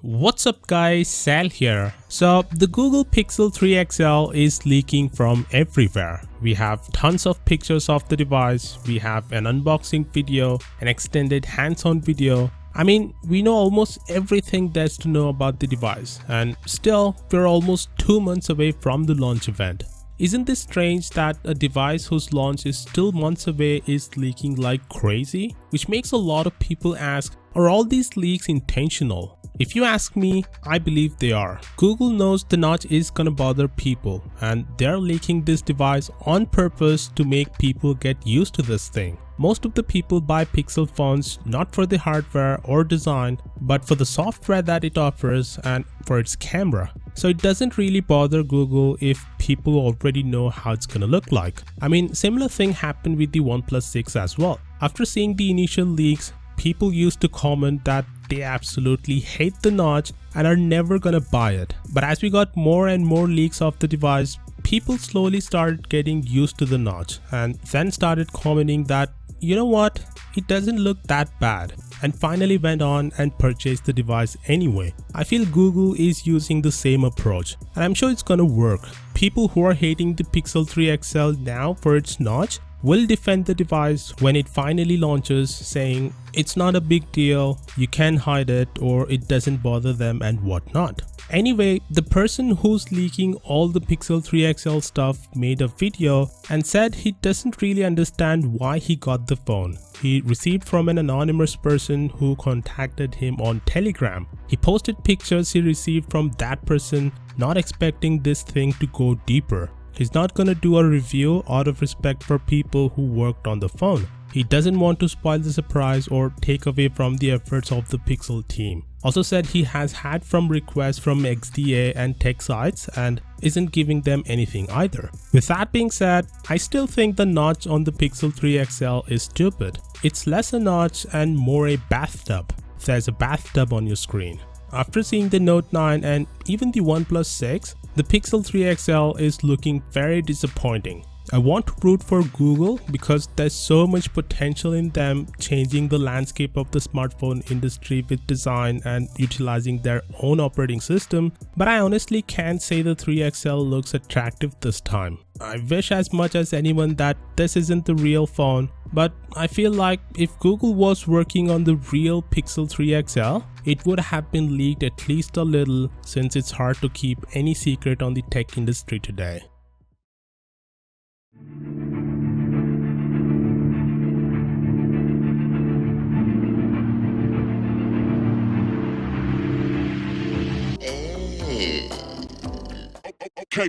What's up guys, Sal here. So the Google Pixel 3 XL is leaking from everywhere. We have tons of pictures of the device, we have an unboxing video, an extended hands-on video. I mean, we know almost everything there's to know about the device, and still we're almost 2 months away from the launch event. Isn't this strange that a device whose launch is still months away is leaking like crazy? Which makes a lot of people ask, are all these leaks intentional? If you ask me, I believe they are. Google knows the notch is gonna bother people, and they're leaking this device on purpose to make people get used to this thing. Most of the people buy Pixel phones not for the hardware or design, but for the software that it offers and for its camera. So it doesn't really bother Google if people already know how it's gonna look like. I mean, similar thing happened with the OnePlus 6 as well. After seeing the initial leaks, people used to comment that they absolutely hate the notch and are never gonna buy it. But as we got more and more leaks of the device, people slowly started getting used to the notch and then started commenting that, you know what, it doesn't look that bad, and finally went on and purchased the device anyway. I feel Google is using the same approach, and I'm sure it's gonna work. People who are hating the Pixel 3 XL now for its notch will defend the device when it finally launches, saying it's not a big deal, you can hide it, or it doesn't bother them and whatnot. Anyway, the person who's leaking all the Pixel 3 XL stuff made a video and said he doesn't really understand why he got the phone. He received from an anonymous person who contacted him on Telegram. He posted pictures he received from that person, not expecting this thing to go deeper. He's not gonna do a review out of respect for people who worked on the phone. He doesn't want to spoil the surprise or take away from the efforts of the Pixel team. Also said he has had from requests from XDA and tech sites and isn't giving them anything either. With that being said, I still think the notch on the Pixel 3 XL is stupid. It's less a notch and more a bathtub. There's a bathtub on your screen. After seeing the Note 9 and even the OnePlus 6, the Pixel 3 XL is looking very disappointing. I want to root for Google because there's so much potential in them changing the landscape of the smartphone industry with design and utilizing their own operating system, but I honestly can't say the 3 XL looks attractive this time. I wish as much as anyone that this isn't the real phone, but I feel like if Google was working on the real Pixel 3 XL, it would have been leaked at least a little, since it's hard to keep any secret on the tech industry today. Okay.